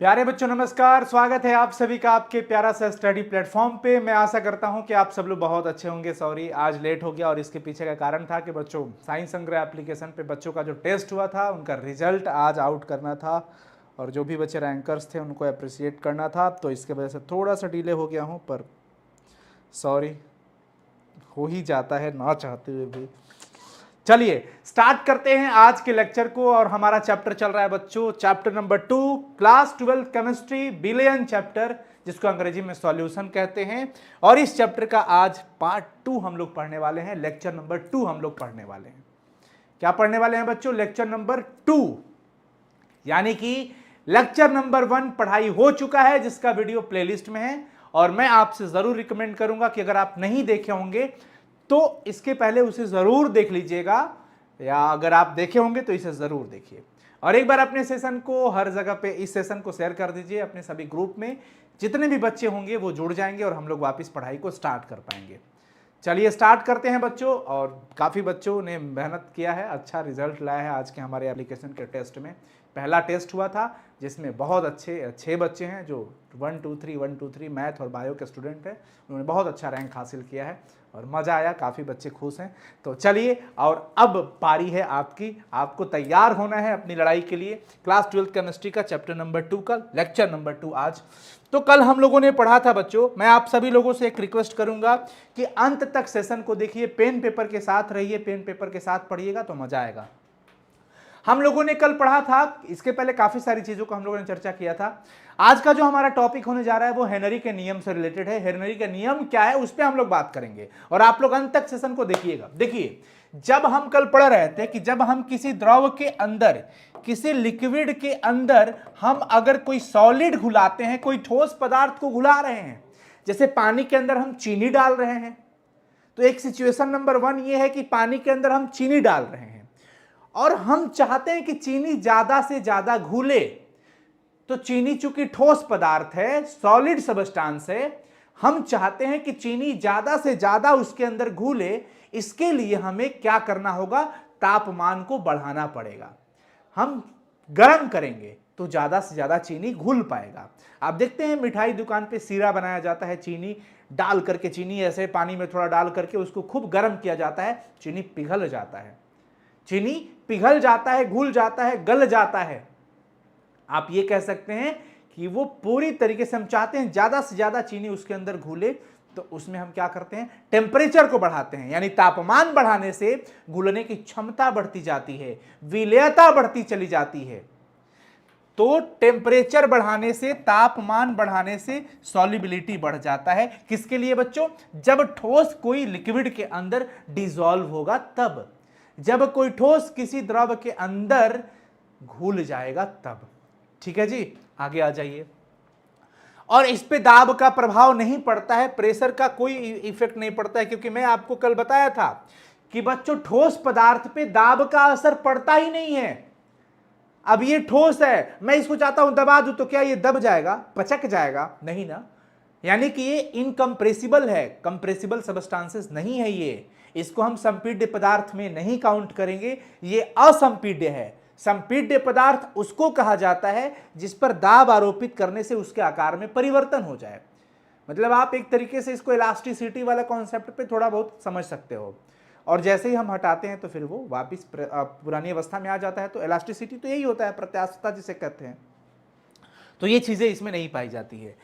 प्यारे बच्चों नमस्कार, स्वागत है आप सभी का आपके प्यारा सा स्टडी प्लेटफॉर्म पे। मैं आशा करता हूं कि आप सब लोग बहुत अच्छे होंगे। सॉरी आज लेट हो गया और इसके पीछे का कारण था कि बच्चों साइंस संग्रह एप्लीकेशन पे बच्चों का जो टेस्ट हुआ था उनका रिजल्ट आज आउट करना था और जो भी बच्चे रैंकर्स थे उनको अप्रिशिएट करना था, तो इसके वजह से थोड़ा सा डिले हो गया हूँ। पर सॉरी, हो ही जाता है ना चाहते हुए भी। चलिए स्टार्ट करते हैं आज के लेक्चर को। और हमारा चैप्टर चल रहा है बच्चों, chapter number 2, class 12 chemistry, billion chapter, जिसको अंग्रेजी में सॉल्यूशन कहते हैं। और इस चैप्टर का आज पार्ट 2 हम लोग पढ़ने वाले हैं, लेक्चर नंबर 2 हम लोग पढ़ने वाले हैं। क्या पढ़ने वाले हैं बच्चों? Lecture number 2। यानी कि लेक्चर नंबर 1 पढ़ाई हो चुका है, जिसका वीडियो प्लेलिस्ट में है। और मैं आपसे जरूर रिकमेंड करूंगा कि अगर आप नहीं देखे होंगे तो इसके पहले उसे जरूर देख लीजिएगा, या अगर आप देखे होंगे तो इसे जरूर देखिए। और एक बार अपने सेशन को हर जगह पे इस सेशन को शेयर कर दीजिए अपने सभी ग्रुप में। जितने भी बच्चे होंगे वो जुड़ जाएंगे और हम लोग वापस पढ़ाई को स्टार्ट कर पाएंगे। चलिए स्टार्ट करते हैं बच्चों। और काफ़ी बच्चों ने मेहनत किया है, अच्छा रिजल्ट लाया है आज के हमारे एप्लीकेशन के टेस्ट में। पहला टेस्ट हुआ था जिसमें बहुत अच्छे 6 बच्चे हैं जो 1 2 3 मैथ और बायो के स्टूडेंट हैं, उन्होंने बहुत अच्छा रैंक हासिल किया है और मज़ा आया, काफ़ी बच्चे खुश हैं। तो चलिए, और अब पारी है आपकी, आपको तैयार होना है अपनी लड़ाई के लिए। क्लास 12 केमिस्ट्री का चैप्टर नंबर 2 का लेक्चर नंबर 2 आज। तो कल हम लोगों ने पढ़ा था बच्चों, मैं आप सभी लोगों से एक रिक्वेस्ट करूंगा कि अंत तक सेशन को देखिए, पेन पेपर के साथ रहिए, पेन पेपर के साथ पढ़िएगा तो मजा आएगा। हम लोगों ने कल पढ़ा था, इसके पहले काफी सारी चीजों को हम लोगों ने चर्चा किया था। आज का जो हमारा टॉपिक होने जा रहा है वो हेनरी के नियम से रिलेटेड है। हेनरी का नियम क्या है उस पर हम लोग बात करेंगे और आप लोग अंत तक सेशन को देखिएगा। देखिए, जब हम कल पढ़ रहे थे कि जब हम किसी द्रव के अंदर, किसी लिक्विड के अंदर हम अगर कोई सॉलिड घुलाते हैं, कोई ठोस पदार्थ को घुला रहे हैं, जैसे पानी के अंदर हम चीनी डाल रहे हैं, तो एक सिचुएशन नंबर 1 ये है कि पानी के अंदर हम चीनी डाल रहे हैं और हम चाहते हैं कि चीनी ज्यादा से ज्यादा घुले। तो चीनी चूंकि ठोस पदार्थ है, सॉलिड सबस्टांस है, हम चाहते हैं कि चीनी ज्यादा से ज्यादा उसके अंदर घुले। इसके लिए हमें क्या करना होगा? तापमान को बढ़ाना पड़ेगा। हम गर्म करेंगे तो ज्यादा से ज्यादा चीनी घुल पाएगा। आप देखते हैं मिठाई दुकान पे सीरा बनाया जाता है, चीनी डाल करके, चीनी ऐसे पानी में थोड़ा डाल करके उसको खूब गर्म किया जाता है, चीनी पिघल जाता है, चीनी पिघल जाता है, घुल जाता है, गल जाता है। आप ये कह सकते हैं कि वो पूरी तरीके से, हम चाहते हैं ज्यादा से ज्यादा चीनी उसके अंदर घुले, तो उसमें हम क्या करते हैं? टेम्परेचर को बढ़ाते हैं। यानी तापमान बढ़ाने से घुलने की क्षमता बढ़ती जाती है, विलेयता बढ़ती चली जाती है। तो टेम्परेचर बढ़ाने से, तापमान बढ़ाने से सॉल्युबिलिटी बढ़ जाता है। किसके लिए बच्चों? जब ठोस कोई लिक्विड के अंदर डिसॉल्व होगा तब, जब कोई ठोस किसी द्रव के अंदर घुल जाएगा तब। ठीक है जी, आगे आ जाइए। और इस पे दाब का प्रभाव नहीं पड़ता है, प्रेशर का कोई इफेक्ट नहीं पड़ता है, क्योंकि मैं आपको कल बताया था कि बच्चों ठोस पदार्थ पे दाब का असर पड़ता ही नहीं है। अब ये ठोस है, मैं इसको चाहता हूं दबा दूं तो क्या ये दब जाएगा, पचक जाएगा? नहीं ना। यानी कि ये इनकंप्रेसिबल है, कंप्रेसिबल सबस्टांसेस नहीं है ये। इसको हम संपीड्य पदार्थ में नहीं काउंट करेंगे, ये असंपीड्य है। संपीड्य पदार्थ उसको कहा जाता है जिस पर दाब आरोपित करने से उसके आकार में परिवर्तन हो जाए। मतलब आप एक तरीके से इसको इलास्टिसिटी वाला कॉन्सेप्ट पे थोड़ा बहुत समझ सकते हो। और जैसे ही हम हटाते हैं तो फिर वो वापस पुरानी अवस्था में आ जाता है। तो इलास्टिसिटी तो यही होता है, प्रत्यास्थता जिसे कहते हैं। तो ये चीजें इसमें नहीं पाई जाती है,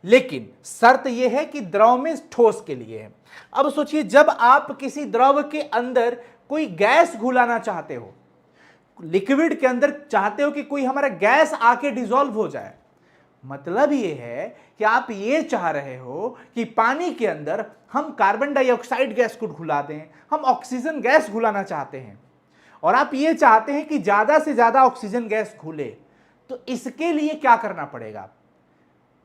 लेकिन शर्त यह है कि द्रव में ठोस के लिए है। अब सोचिए, जब आप किसी द्रव के अंदर कोई गैस घुलाना चाहते हो, लिक्विड के अंदर चाहते हो कि कोई हमारा गैस आके डिसॉल्व हो जाए, मतलब यह है कि आप ये चाह रहे हो कि पानी के अंदर हम कार्बन डाइऑक्साइड गैस को घुला दें, हम ऑक्सीजन गैस घुलाना चाहते हैं, और आप ये चाहते हैं कि ज्यादा से ज्यादा ऑक्सीजन गैस घुले। तो इसके लिए क्या करना पड़ेगा?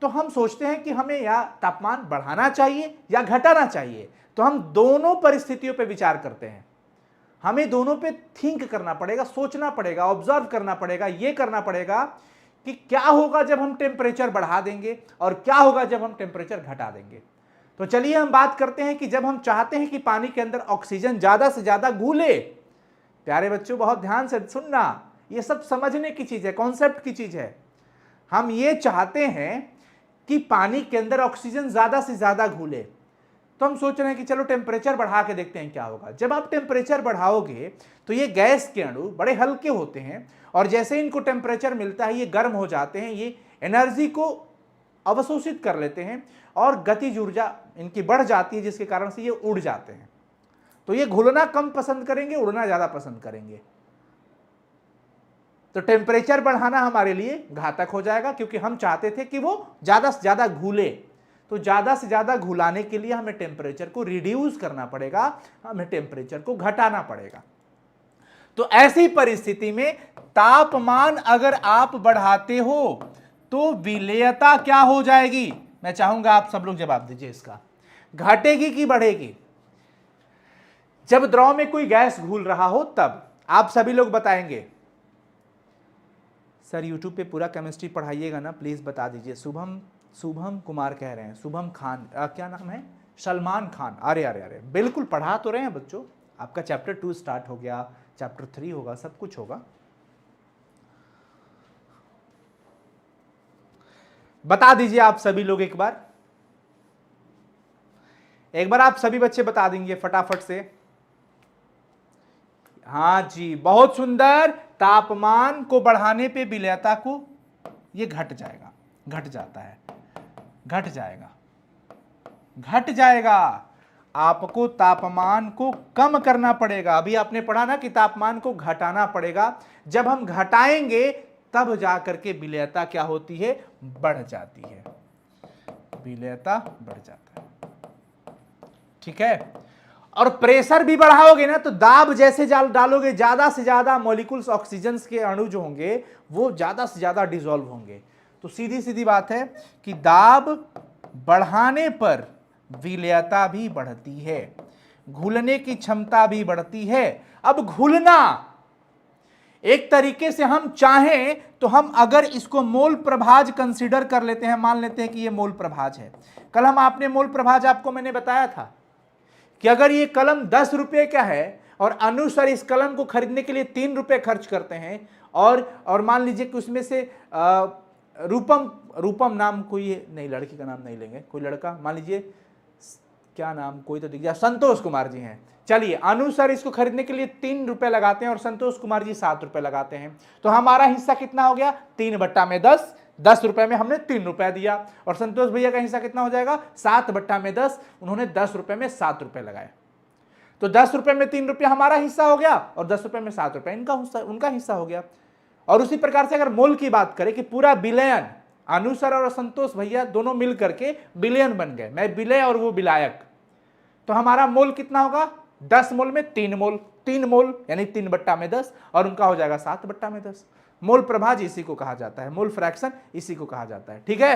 तो हम सोचते हैं कि हमें या तापमान बढ़ाना चाहिए या घटाना चाहिए। तो हम दोनों परिस्थितियों पे विचार करते हैं, हमें दोनों पे थिंक करना पड़ेगा, सोचना पड़ेगा, ऑब्जर्व करना पड़ेगा, ये करना पड़ेगा कि क्या होगा जब हम टेम्परेचर बढ़ा देंगे और क्या होगा जब हम टेम्परेचर घटा देंगे। तो चलिए हम बात करते हैं कि जब हम चाहते हैं कि पानी के अंदर ऑक्सीजन ज्यादा से ज्यादा घुले। प्यारे बच्चों बहुत ध्यान से सुनना, ये सब समझने की चीज है, कॉन्सेप्ट की चीज है। हम ये चाहते हैं कि पानी के अंदर ऑक्सीजन ज्यादा से ज्यादा घुले। तो हम सोच रहे हैं कि चलो टेम्परेचर बढ़ा के देखते हैं क्या होगा। जब आप टेम्परेचर बढ़ाओगे तो ये गैस के अणु बड़े हल्के होते हैं और जैसे इनको टेम्परेचर मिलता है ये गर्म हो जाते हैं, ये एनर्जी को अवशोषित कर लेते हैं और गतिज ऊर्जा इनकी बढ़ जाती है, जिसके कारण से ये उड़ जाते हैं। तो ये घुलना कम पसंद करेंगे, उड़ना ज्यादा पसंद करेंगे। तो टेम्परेचर बढ़ाना हमारे लिए घातक हो जाएगा, क्योंकि हम चाहते थे कि वो ज्यादा से ज्यादा घुले। तो ज्यादा से ज्यादा घुलाने के लिए हमें टेम्परेचर को रिड्यूस करना पड़ेगा, हमें टेम्परेचर को घटाना पड़ेगा। तो ऐसी परिस्थिति में तापमान अगर आप बढ़ाते हो तो विलेयता क्या हो जाएगी? मैं चाहूंगा आप सब लोग जवाब दीजिए इसका। घटेगी कि बढ़ेगी? जब द्रव में कोई गैस घुल रहा हो तब आप सभी लोग बताएंगे। सर यूट्यूब पे पूरा केमिस्ट्री पढ़ाइएगा ना, प्लीज बता दीजिए। शुभम कुमार कह रहे हैं, शुभम खान, क्या नाम है? सलमान खान। अरे अरे अरे, बिल्कुल पढ़ा तो रहे हैं बच्चों। आपका चैप्टर 2 स्टार्ट हो गया, चैप्टर 3 होगा, सब कुछ होगा। बता दीजिए आप सभी लोग एक बार आप सभी बच्चे बता देंगे फटाफट से। हाँ जी, बहुत सुंदर। तापमान को बढ़ाने पे विलेयता को ये घट जाएगा, घट जाता है, घट जाएगा, घट जाएगा। आपको तापमान को कम करना पड़ेगा। अभी आपने पढ़ा ना कि तापमान को घटाना पड़ेगा। जब हम घटाएंगे तब जाकर के विलेयता क्या होती है? बढ़ जाती है, विलेयता बढ़ जाता है। ठीक है। और प्रेशर भी बढ़ाओगे ना तो दाब जैसे डालोगे, ज्यादा से ज्यादा मॉलिक्यूल्स ऑक्सीजन के अणु जो होंगे वो ज्यादा से ज्यादा डिसॉल्व होंगे। तो सीधी सीधी बात है कि दाब बढ़ाने पर विलेयता भी बढ़ती है, घुलने की क्षमता भी बढ़ती है। अब घुलना एक तरीके से हम चाहें तो हम अगर इसको मोल प्रभाज कंसीडर कर लेते हैं, मान लेते हैं कि ये मोल प्रभाज है। कल हम आपने मोल प्रभाज आपको मैंने बताया था कि अगर ये कलम 10 रुपए का है और अनुसार इस कलम को खरीदने के लिए 3 रुपए खर्च करते हैं और मान लीजिए कि उसमें से रूपम नाम कोई नहीं, लड़की का नाम नहीं लेंगे, कोई लड़का, मान लीजिए क्या नाम, कोई तो दिख गया, संतोष कुमार जी हैं। चलिए, अनुसार इसको खरीदने के लिए 3 रुपए लगाते हैं और संतोष कुमार जी 7 रुपए लगाते हैं। तो हमारा हिस्सा कितना हो गया? 3/10। 10 रुपए में हमने 3 रुपए दिया और संतोष भैया का हिस्सा कितना हो जाएगा? 7/10। उन्होंने 10 रुपए में 7 रुपए लगाए। तो 10 रुपए में 3 रुपया हमारा हिस्सा हो गया और 10 रुपए में 7 रुपए उनका हिस्सा हो गया। और उसी प्रकार से अगर मोल की बात करें कि पूरा बिलियन, अनुसर और संतोष भैया दोनों मिल करके बिलियन बन गए, मैं विलय और वो विलायक, तो हमारा मोल कितना होगा? 10 मोल में 3 मोल, 3 मोल यानी 3/10 और उनका हो जाएगा 7/10। मोल प्रभाज इसी को कहा जाता है, मोल फ्रैक्शन इसी को कहा जाता है। ठीक है।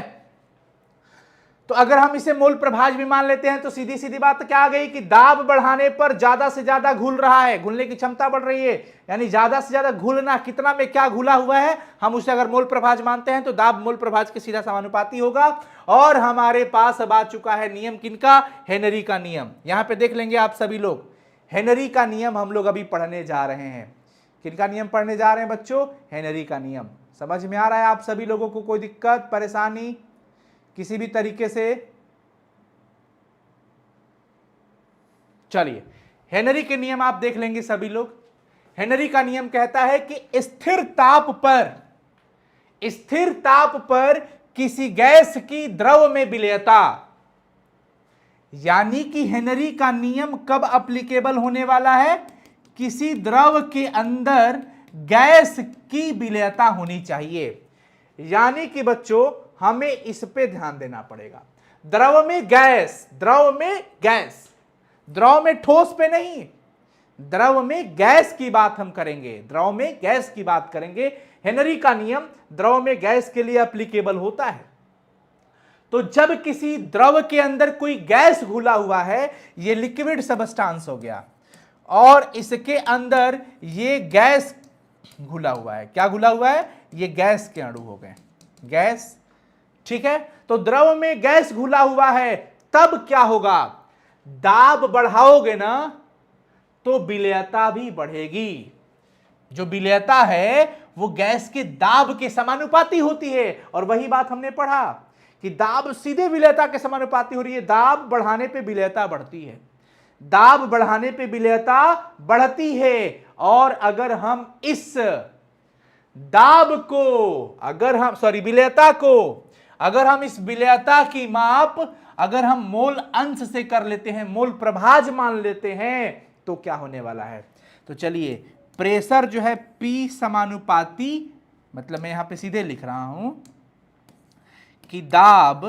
तो अगर हम इसे मोल प्रभाज भी मान लेते हैं तो सीधी सीधी बात क्या आ गई कि दाब बढ़ाने पर ज्यादा से ज्यादा घुल रहा है, घुलने की क्षमता बढ़ रही है, यानी ज्यादा से ज्यादा घुलना, कितना में क्या घुला हुआ है, हम उसे अगर मोल प्रभाज मानते हैं तो दाब मोल प्रभाज के सीधा समानुपाती होगा। और हमारे पास अब आ चुका है नियम किनका? हेनरी का नियम। यहां पे देख लेंगे आप सभी लोग, हेनरी का नियम हम लोग अभी पढ़ने जा रहे हैं। किनका नियम पढ़ने जा रहे हैं बच्चों? हेनरी का नियम। समझ में आ रहा है आप सभी लोगों को? कोई दिक्कत परेशानी किसी भी तरीके से? चलिए, हेनरी के नियम आप देख लेंगे सभी लोग। हेनरी का नियम कहता है कि स्थिर ताप पर किसी गैस की द्रव में विलेयता, यानी कि हेनरी का नियम कब एप्लीकेबल होने वाला है? किसी द्रव के अंदर गैस की विलेयता होनी चाहिए। यानी कि बच्चों हमें इस पे ध्यान देना पड़ेगा। द्रव में गैस, द्रव में ठोस पे नहीं, द्रव में गैस की बात हम करेंगे, द्रव में गैस की बात करेंगे। हेनरी का नियम द्रव में गैस के लिए एप्लीकेबल होता है। तो जब किसी द्रव के अंदर कोई गैस घुला हुआ है, ये लिक्विड सबस्टांस हो गया और इसके अंदर ये गैस घुला हुआ है। क्या घुला हुआ है? ये गैस के अणु हो गए, गैस। ठीक है। तो द्रव में गैस घुला हुआ है, तब क्या होगा? दाब बढ़ाओगे ना तो विलेयता भी बढ़ेगी। जो विलेयता है वो गैस के दाब के समानुपाती होती है। और वही बात हमने पढ़ा कि दाब सीधे विलेयता के समानुपाती हो रही है। दाब बढ़ाने पे विलेयता बढ़ती है, दाब बढ़ाने पे विलेयता बढ़ती है। और अगर हम इस दाब को, अगर हम विलेयता को, अगर हम इस विलेयता की माप अगर हम मोल अंश से कर लेते हैं, मोल प्रभाज मान लेते हैं, तो क्या होने वाला है? तो चलिए, प्रेशर जो है P समानुपाती, मतलब मैं यहां पे सीधे लिख रहा हूं कि दाब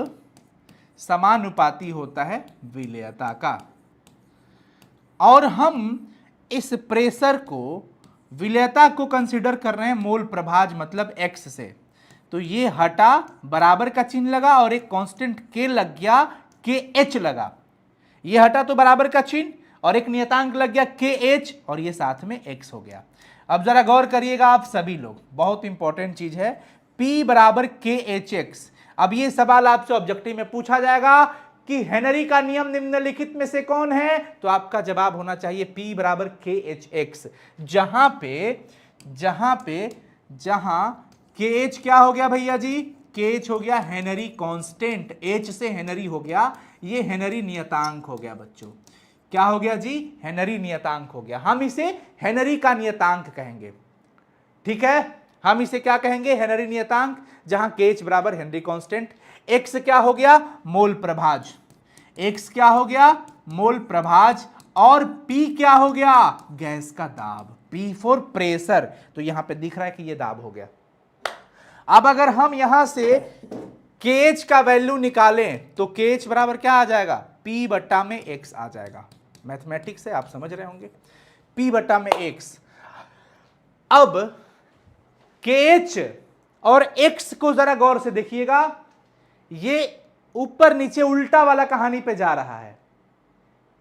समानुपाती होता है विलेयता का। और हम इस प्रेशर को, विलेयता को कंसीडर कर रहे हैं मोल प्रभाज मतलब x से। तो ये हटा, बराबर का चिन्ह लगा और एक कांस्टेंट k लग गया, KH लगा। ये हटा तो बराबर का चिन्ह और एक नियतांक लग गया KH और ये साथ में x हो गया। अब जरा गौर करिएगा आप सभी लोग, बहुत इंपॉर्टेंट चीज है, P बराबर KHX। अब ये सवाल आपसे ऑब्जेक्टिव में पूछा जाएगा कि हेनरी का नियम निम्नलिखित में से कौन है, तो आपका जवाब होना चाहिए P बराबर KHX। जहां KH क्या हो गया भैया जी? KH हो गया हेनरी कांस्टेंट, H से हेनरी हो गया, ये हेनरी नियतांक हो गया बच्चों। क्या हो गया जी? हेनरी नियतांक हो गया। हम इसे हेनरी का नियतांक कहेंगे, ठीक है? हम इसे क्या कहेंगे? हेनरी नियतांक, जहां KH बराबर हेनरी कांस्टेंट। X क्या हो गया? मोल प्रभाज। X क्या हो गया? मोल प्रभाज। और P क्या हो गया? गैस का दाब, P फॉर प्रेशर। तो यहां पे दिख रहा है कि ये दाब हो गया। अब अगर हम यहां से KH का वैल्यू निकालें तो KH बराबर क्या आ जाएगा? P बट्टा में X आ जाएगा। मैथमेटिक्स से आप समझ रहे होंगे, P बट्टा में X। अब KH और X को जरा गौर से देखिएगा, ये ऊपर नीचे उल्टा वाला कहानी पे जा रहा है,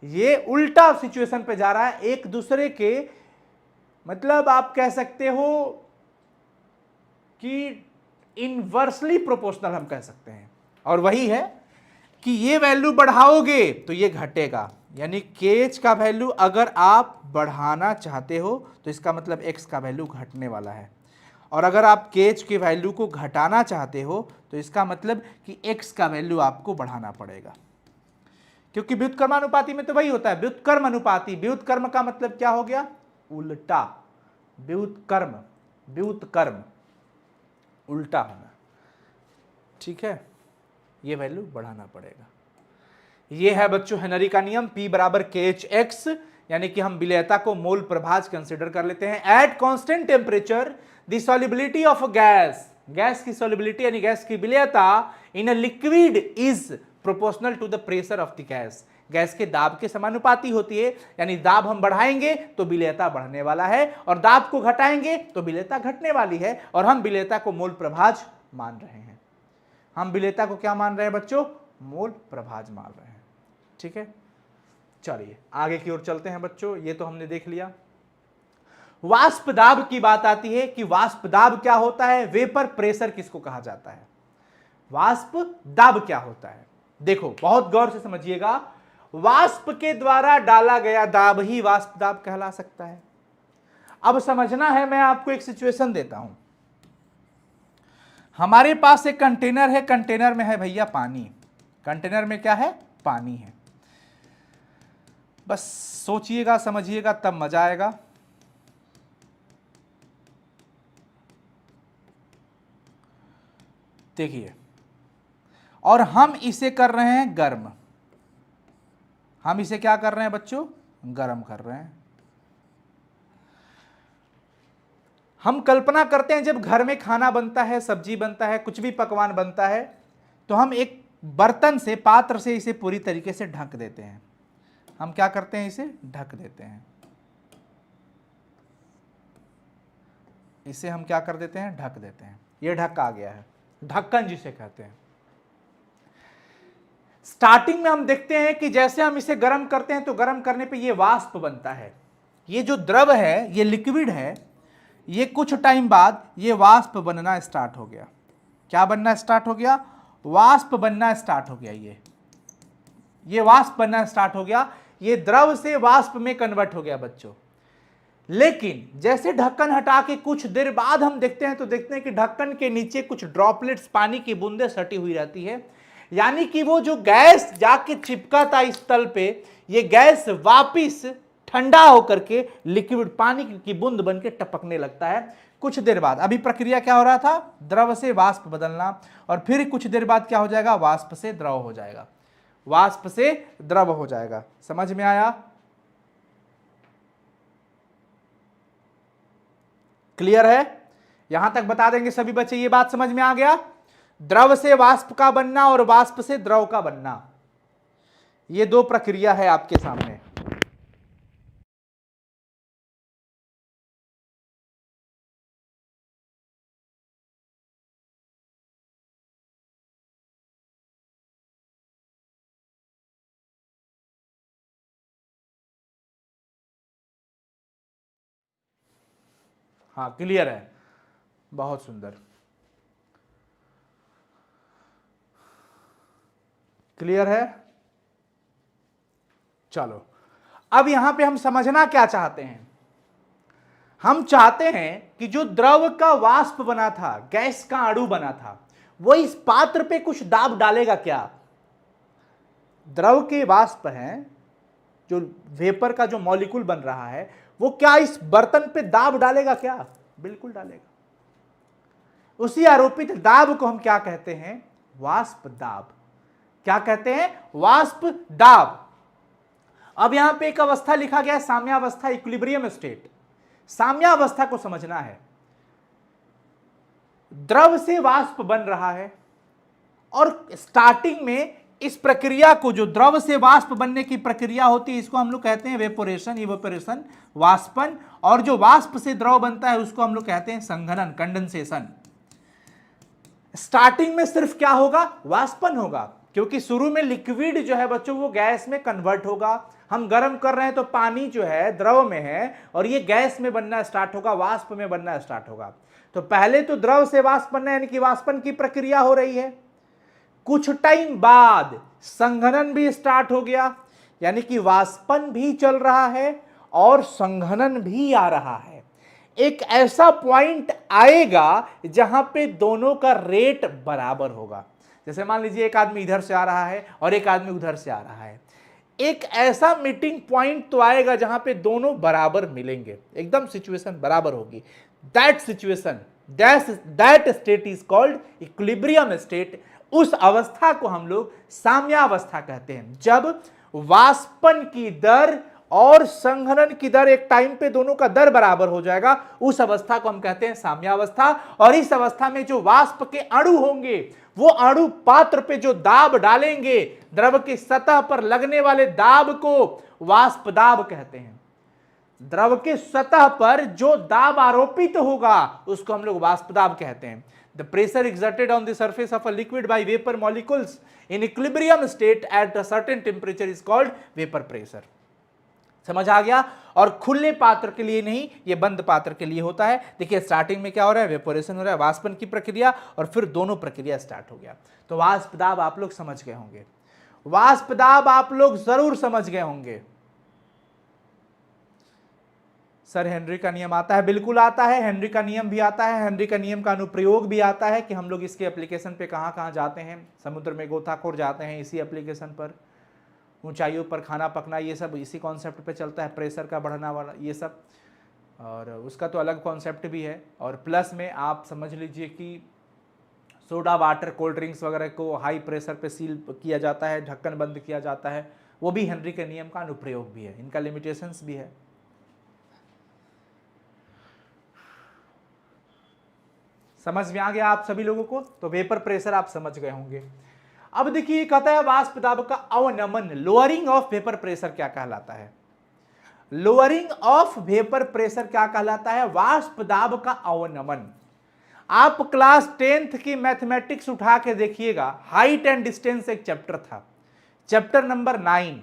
ये उल्टा सिचुएशन पे जा रहा है, एक दूसरे के, मतलब आप कह सकते हो कि इनवर्सली प्रोपोर्शनल हम कह सकते हैं। और वही है कि ये वैल्यू बढ़ाओगे तो ये घटेगा, यानी KH का वैल्यू अगर आप बढ़ाना चाहते हो तो इसका मतलब X का वैल्यू घटने वाला है, और अगर आप KH के वैल्यू को घटाना चाहते हो तो इसका मतलब कि X का वैल्यू आपको बढ़ाना पड़ेगा, क्योंकि व्युत्क्रमानुपाती में तो वही होता है, व्युत्क्रम अनुपाती। व्युत्क्रम का मतलब क्या हो गया? उल्टा। व्युत्क्रम, व्युत्क्रम उल्टा होना, ठीक है? ये वैल्यू बढ़ाना पड़ेगा। ये है बच्चों हेनरी का नियम, P बराबर KHX, यानी कि हम विलेयता को मोल प्रभाज कंसीडर कर लेते हैं। At constant temperature the solubility of gas, gas की सॉल्युबिलिटी यानी गैस की विलेयता in a liquid is proportional to the pressure of the gas, gas के दाब के समानुपाती होती है। यानी दाब हम बढ़ाएंगे तो विलेयता बढ़ने वाला है, और दाब को घटाएंगे तो विलेयता घटने वाली है। और हम विलेयता को मोल प्रभाज मान रहे हैं। हम विलेयता को क्या मान रहे हैं बच्चों? मोल प्रभाज मान रहे हैं, ठीक है? चलिए आगे की ओर चलते हैं बच्चों। ये तो हमने देख लिया। वाष्प दाब की बात आती है कि वाष्प दाब क्या होता है, वेपर प्रेशर किसको कहा जाता है, वाष्प दाब क्या होता है। देखो बहुत गौर से समझिएगा, वाष्प के द्वारा डाला गया दाब ही वाष्प दाब कहला सकता है। अब समझना है, मैं आपको एक सिचुएशन देता हूं। हमारे पास एक कंटेनर है, कंटेनर में है भैया पानी, कंटेनर में क्या है? पानी है। बस सोचिएगा, समझिएगा, तब मजा आएगा। देखिए, और हम इसे कर रहे हैं गर्म। हम इसे क्या कर रहे हैं बच्चों? गर्म कर रहे हैं। हम कल्पना करते हैं जब घर में खाना बनता है, सब्जी बनता है, कुछ भी पकवान बनता है, तो हम एक बर्तन से, पात्र से इसे पूरी तरीके से ढक देते हैं। हम क्या करते हैं? इसे ढक देते हैं। इसे हम क्या कर देते हैं? ढक देते हैं। यह ढक आ गया है, ढक्कन जिसे कहते हैं। स्टार्टिंग में हम देखते हैं कि जैसे हम इसे गर्म करते हैं तो गर्म करने पे ये वाष्प बनता है। ये जो द्रव है, ये लिक्विड है, ये कुछ टाइम बाद ये वाष्प बनना स्टार्ट हो गया। क्या बनना स्टार्ट हो गया? वाष्प बनना स्टार्ट हो गया। ये वाष्प बनना स्टार्ट हो गया, ये द्रव से वाष्प में कन्वर्ट हो गया बच्चों। लेकिन जैसे ढक्कन हटा के कुछ देर बाद हम देखते हैं तो देखते हैं कि ढक्कन के नीचे कुछ ड्रॉपलेट्स पानी की बूंदें सटी हुई रहती है, यानी कि वो जो गैस जाके चिपका था इस तल पे, ये गैस वापिस ठंडा होकर के लिक्विड पानी की बूंद बन के टपकने लगता है कुछ देर बाद। अभी प्रक्रिया क्या हो रहा था, द्रव से वाष्प बदलना, और फिर कुछ देर बाद क्या हो जाएगा, वाष्प से द्रव हो जाएगा, वाष्प से द्रव हो जाएगा। समझ में आया? क्लियर है? यहां तक बता देंगे सभी बच्चे, ये बात समझ में आ गया? द्रव से वाष्प का बनना और वाष्प से द्रव का बनना, ये दो प्रक्रिया है आपके सामने। हाँ क्लियर है, बहुत सुंदर, क्लियर है। चलो अब यहां पे हम समझना क्या चाहते हैं, हम चाहते हैं कि जो द्रव का वाष्प बना था, गैस का अणु बना था, वो इस पात्र पे कुछ दाब डालेगा क्या? द्रव के वाष्प हैं, जो वेपर का जो मॉलिक्यूल बन रहा है, वो क्या इस बर्तन पे दाब डालेगा क्या? बिल्कुल डालेगा। उसी आरोपित दाब को हम क्या कहते हैं, वाष्प दाब। क्या कहते हैं, वाष्प दाब। अब यहां पे एक अवस्था लिखा गया है, साम्यावस्था, इक्विलिब्रियम स्टेट। साम्यावस्था को समझना है, द्रव से वाष्प बन रहा है और स्टार्टिंग में इस प्रक्रिया को, जो द्रव से वाष्प बनने की प्रक्रिया होती है, इसको हम लोग कहते हैं वेपोरेशन, इवेपोरेशन, वाष्पन, और जो वाष्प से द्रव बनता है उसको हम लोग कहते हैं संघनन, कंडेंसेशन। स्टार्टिंग में सिर्फ क्या होगा, वाष्पन होगा, क्योंकि शुरू में लिक्विड जो है बच्चों वो गैस में कन्वर्ट होगा। हम गर्म कर रहे हैं तो पानी जो है द्रव में है और ये गैस में बनना स्टार्ट होगा, वाष्प में बनना स्टार्ट होगा। तो पहले तो द्रव से वाष्प बनना यानी कि वाष्पन की प्रक्रिया हो रही है, कुछ टाइम बाद संघनन भी स्टार्ट हो गया, यानी कि वाष्पन भी चल रहा है और संघनन भी आ रहा है। एक ऐसा पॉइंट आएगा जहां पे दोनों का रेट बराबर होगा। जैसे मान लीजिए एक आदमी इधर से आ रहा है और एक आदमी उधर से आ रहा है, एक ऐसा मीटिंग पॉइंट तो आएगा जहां पे दोनों बराबर मिलेंगे, एकदम सिचुएशन बराबर होगी। That situation, that state is called equilibrium state. उस अवस्था को हम लोग साम्यावस्था कहते हैं, जब वाष्पन की दर और संघनन की दर एक टाइम पे दोनों का दर बराबर हो जाएगा, उस अवस्था को हम कहते हैं साम्यावस्था। और इस अवस्था में जो वाष्प के अणु होंगे, वो अणु पात्र पे जो दाब डालेंगे, द्रव की सतह पर लगने वाले दाब को वाष्प दाब कहते हैं। द्रव के सतह पर जो दाब आरोपित होगा उसको हम लोग वाष्प दाब कहते हैं। The pressure exerted on the surface of a liquid by vapor molecules in equilibrium state at a certain temperature is called vapor pressure. समझ आ गया? और खुले पात्र के लिए नहीं, ये बंद पात्र के लिए होता है। देखिए स्टार्टिंग में क्या हो रहा है, वेपोरेशन हो रहा है, वाष्पन की प्रक्रिया, और फिर दोनों प्रक्रिया स्टार्ट हो गया। तो वाष्प दाब आप लोग समझ गए होंगे, वाष्प दाब आप लोग जरूर समझ गए होंगे। सर हेनरी का नियम आता है? बिल्कुल आता है, हेनरी का नियम भी आता है, हेनरी का नियम का अनुप्रयोग भी आता है कि हम लोग इसके एप्लीकेशन पे कहाँ कहाँ जाते हैं, समुद्र में गोताखोर जाते हैं इसी एप्लीकेशन पर, ऊंचाइयों पर खाना पकना, ये सब इसी कॉन्सेप्ट पे चलता है, प्रेशर का बढ़ना वाला ये सब, और उसका तो अलग कॉन्सेप्ट भी है। और प्लस में आप समझ लीजिए कि सोडा वाटर कोल्ड ड्रिंक्स वगैरह को हाई प्रेशर पे सील किया जाता है, ढक्कन बंद किया जाता है, वो भी हेनरी के नियम का अनुप्रयोग भी है, इनका लिमिटेशंस भी है। समझ में आ गया आप सभी लोगों को? तो वेपर प्रेशर आप समझ गए होंगे। अब देखिए कहता है वाष्प दाब का अवनमन, लोअरिंग ऑफ वेपर प्रेशर क्या कहलाता है? लोअरिंग ऑफ वेपर प्रेशर क्या कहलाता है? वाष्प दाब का अवनमन। आप क्लास 10th की मैथमेटिक्स उठा के देखिएगा, हाइट एंड डिस्टेंस एक चैप्टर था, चैप्टर नंबर 9,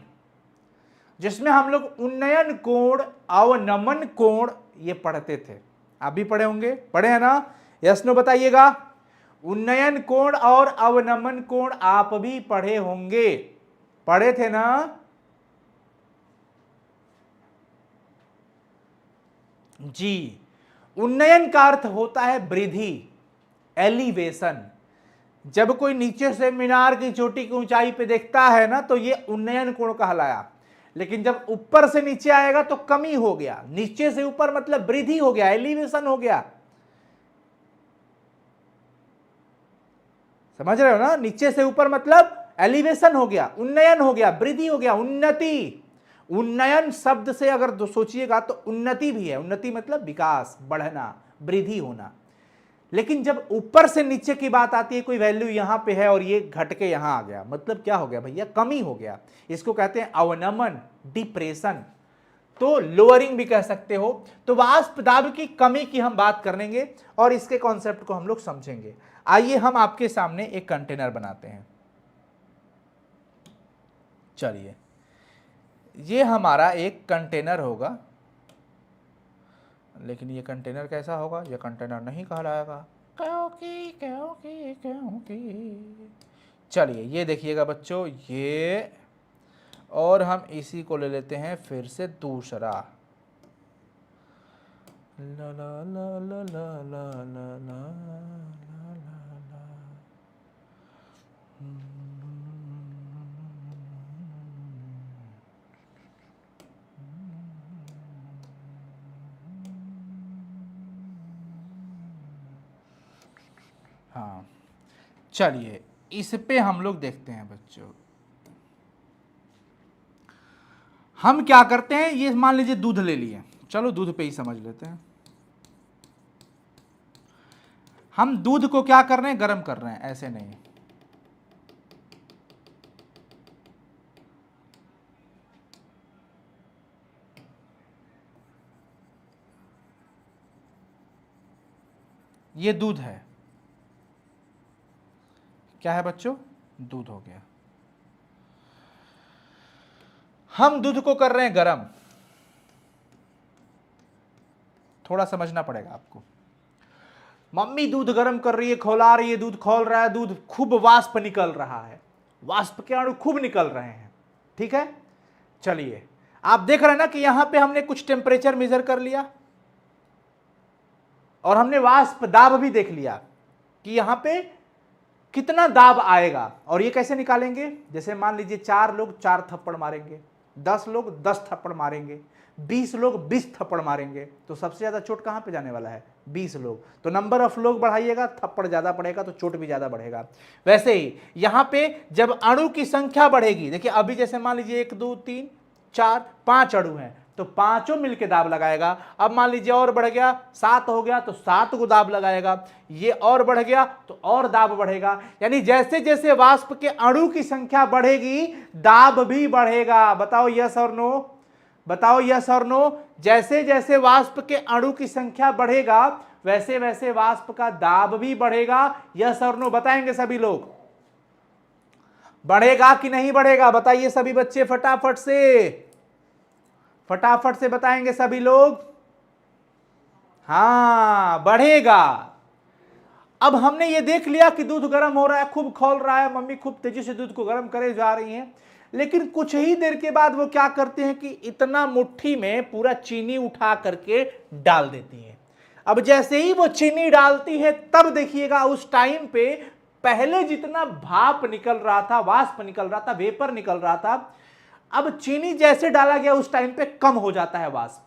जिसमें हम लोग उन्नयन कोण, अवनमन कोण ये पढ़ते थे। आप भी पढ़े होंगे, पढ़े हैं ना? यस नो बताइएगा। उन्नयन कोण और अवनमन कोण आप भी पढ़े होंगे, पढ़े थे ना? जी, उन्नयन का अर्थ होता है वृद्धि, एलिवेशन। जब कोई नीचे से मीनार की चोटी की ऊंचाई पे देखता है ना, तो ये उन्नयन कोण कहलाया। लेकिन जब ऊपर से नीचे आएगा तो कमी हो गया, नीचे से ऊपर मतलब वृद्धि हो गया, एलिवेशन हो गया। समझ रहे हो ना, नीचे से ऊपर मतलब एलिवेशन हो गया, उन्नयन हो गया, वृद्धि हो गया, उन्नति। उन्नयन शब्द से अगर सोचिएगा तो उन्नति भी है, उन्नति मतलब विकास, बढ़ना, वृद्धि होना। लेकिन जब ऊपर से नीचे की बात आती है, कोई वैल्यू यहां पे है और ये घट के यहां आ गया, मतलब क्या हो गया भैया, कमी हो गया। इसको कहते हैं अवनमन, डिप्रेशन, तो लोअरिंग भी कह सकते हो। तो वाष्प दाब की कमी की हम बात करेंगे और इसके कॉन्सेप्ट को हम लोग समझेंगे। आइए हम आपके सामने एक कंटेनर बनाते हैं। चलिए, ये हमारा एक कंटेनर होगा, लेकिन ये कंटेनर कैसा होगा, ये कंटेनर नहीं कहलाएगा, क्योंकि चलिए ये देखिएगा बच्चों, ये, और हम इसी को ले लेते हैं फिर से दूसरा। ला ला ला ला ला ला ला ला ला। हाँ, चलिए इस पे हम लोग देखते हैं बच्चों। हम क्या करते हैं, ये मान लीजिए दूध ले लिए, चलो दूध पे ही समझ लेते हैं। हम दूध को क्या कर रहे हैं, गर्म कर रहे हैं, ऐसे नहीं। ये दूध है, क्या है बच्चों, दूध हो गया। हम दूध को कर रहे हैं गर्म, थोड़ा समझना पड़ेगा आपको। मम्मी दूध गर्म कर रही है, खौला रही है, दूध खौल रहा है, दूध खूब वाष्प निकल रहा है, वाष्प के अणु खूब निकल रहे हैं, ठीक है। चलिए आप देख रहे हैं ना कि यहां पे हमने कुछ टेम्परेचर मेजर कर लिया और हमने वाष्प दाब भी देख लिया कि यहां पे कितना दाब आएगा। और ये कैसे निकालेंगे, जैसे मान लीजिए 4 लोग 4 थप्पड़ मारेंगे, 10 लोग 10 थप्पड़ मारेंगे, 20 लोग 20 थप्पड़ मारेंगे, तो सबसे ज्यादा चोट कहां पे जाने वाला है, 20 लोग। तो नंबर ऑफ लोग बढ़ाइएगा, थप्पड़ ज्यादा बढ़ेगा तो चोट भी ज्यादा बढ़ेगा। वैसे ही यहां पे जब अणु की संख्या बढ़ेगी, देखिए अभी जैसे मान लीजिए 1 2 3 4 5 अणु हैं, तो पांचों मिलके दाब लगाएगा। अब मान लीजिए और बढ़ गया, 7 हो गया तो 7 को दाब लगाएगा, ये और बढ़ गया तो और दाब बढ़ेगा। यानी जैसे जैसे वाष्प के अणु की संख्या बढ़ेगी, दाब भी बढ़ेगा। बताओ यस और नो, बताओ यस और नो। जैसे जैसे वाष्प के अणु की संख्या बढ़ेगा, वैसे वैसे वाष्प का दाब भी बढ़ेगा। यस और नो बताएंगे सभी लोग, बढ़ेगा कि नहीं बढ़ेगा, बताइए सभी बच्चे फटाफट से, फटाफट से बताएंगे सभी लोग। हाँ बढ़ेगा। अब हमने ये देख लिया कि दूध गर्म हो रहा है, खूब खौल रहा है, मम्मी खूब तेजी से दूध को गर्म करे जा रही हैं। लेकिन कुछ ही देर के बाद वो क्या करते हैं कि इतना मुट्ठी में पूरा चीनी उठा करके डाल देती है। अब जैसे ही वो चीनी डालती है, तब देखिएगा उस टाइम पे पहले जितना भाप निकल रहा था, वाष्प निकल रहा था, वेपर निकल रहा था, अब चीनी जैसे डाला गया उस टाइम पे कम हो जाता है वाष्प,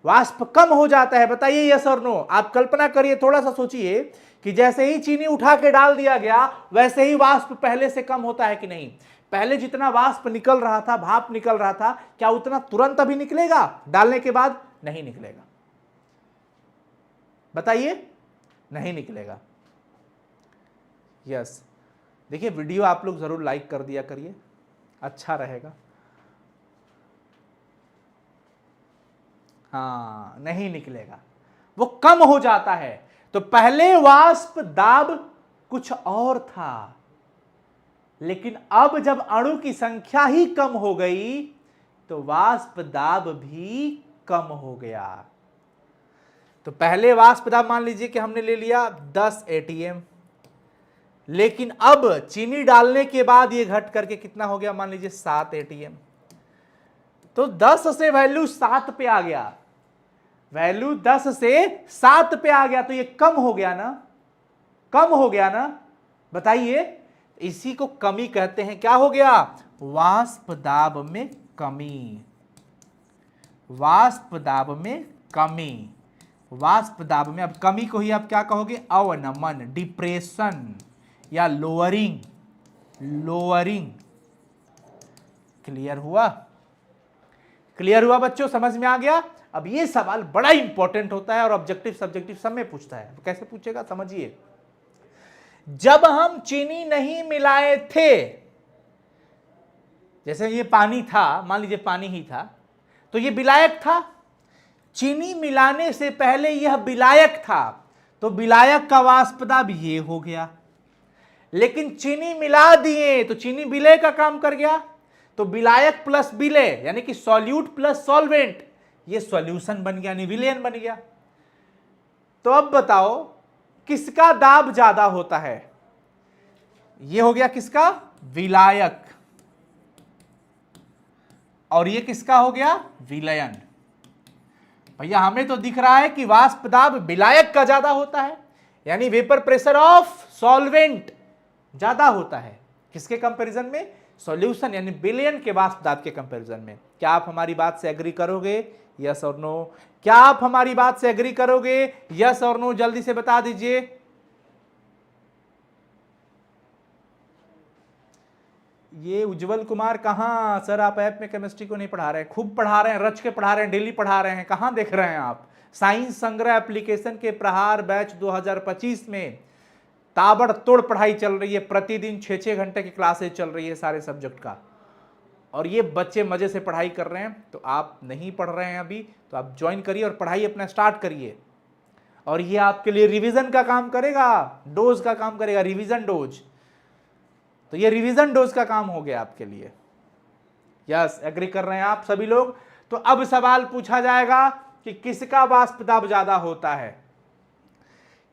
वाष्प कम हो जाता है। बताइए यस और नो। आप कल्पना करिए, थोड़ा सा सोचिए कि जैसे ही चीनी उठा के डाल दिया गया, वैसे ही वाष्प पहले से कम होता है कि नहीं। पहले जितना वाष्प निकल रहा था, भाप निकल रहा था, क्या उतना तुरंत अभी निकलेगा, डालने के बाद नहीं निकलेगा। बताइए, नहीं निकलेगा। यस, देखिए वीडियो आप लोग जरूर लाइक कर दिया करिए, अच्छा रहेगा। हाँ नहीं निकलेगा, वो कम हो जाता है। तो पहले वाष्प दाब कुछ और था, लेकिन अब जब अणु की संख्या ही कम हो गई तो वाष्प दाब भी कम हो गया। तो पहले वाष्प दाब मान लीजिए कि हमने ले लिया 10 atm, लेकिन अब चीनी डालने के बाद ये घट करके कितना हो गया, मान लीजिए 7 atm। तो 10 से वैल्यू 7 पे आ गया। वैल्यू 10 से 7 पे आ गया तो ये कम हो गया ना, कम हो गया ना, बताइए। इसी को कमी कहते हैं। क्या हो गया? वाष्प दाब में कमी, वाष्प दाब में कमी, वाष्प दाब में। अब कमी को ही आप क्या कहोगे? अवनमन, डिप्रेशन या लोअरिंग, लोअरिंग। क्लियर हुआ? क्लियर हुआ बच्चों? समझ में आ गया? अब ये सवाल बड़ा इंपॉर्टेंट होता है और ऑब्जेक्टिव सब्जेक्टिव सब में पूछता है। कैसे पूछेगा समझिए। जब हम चीनी नहीं मिलाए थे, जैसे ये पानी था, मान लीजिए पानी ही था, तो ये विलायक था। चीनी मिलाने से पहले यह विलायक था, तो विलायक का वाष्प दाब ये हो गया। लेकिन चीनी मिला दिए तो चीनी विलय का काम कर गया, तो विलायक प्लस विलय यानी कि सॉल्यूट प्लस सॉल्वेंट, ये सॉल्यूशन बन गया, यानी विलयन बन गया। तो अब बताओ किसका दाब ज्यादा होता है? ये हो गया किसका? विलायक। और ये किसका हो गया? विलयन। भैया हमें तो दिख रहा है कि वाष्प दाब विलायक का ज्यादा होता है, यानी वेपर प्रेशर ऑफ सॉल्वेंट ज्यादा होता है। किसके कंपैरिजन में? सॉल्यूशन यानी विलयन के वाष्प दाब के कंपैरिजन में। क्या आप हमारी बात से एग्री करोगे? यस और नो? क्या आप हमारी बात से एग्री करोगे? यस और नो जल्दी से बता दीजिए। ये उज्जवल कुमार कहाँ? सर आप ऐप में केमिस्ट्री को नहीं पढ़ा रहे हैं। खूब पढ़ा रहे हैं, रच के पढ़ा रहे हैं, डेली पढ़ा रहे हैं। कहाँ देख रहे हैं आप? साइंस संग्रह एप्लीकेशन के प्रहार बैच 2025 में ताबड़तोड़ पढ़ाई चल रही है। प्रतिदिन 6-6 घंटे की क्लासेज चल रही है सारे सब्जेक्ट का, और ये बच्चे मजे से पढ़ाई कर रहे हैं। तो आप नहीं पढ़ रहे हैं अभी, तो आप ज्वाइन करिए और पढ़ाई अपना स्टार्ट करिए। और ये आपके लिए रिवीजन का काम करेगा, डोज का काम करेगा, रिवीजन डोज। तो ये रिवीजन डोज का काम हो गया आपके लिए। यस, एग्री कर रहे हैं आप सभी लोग? तो अब सवाल पूछा जाएगा कि किसका वाष्प दाब ज्यादा होता है?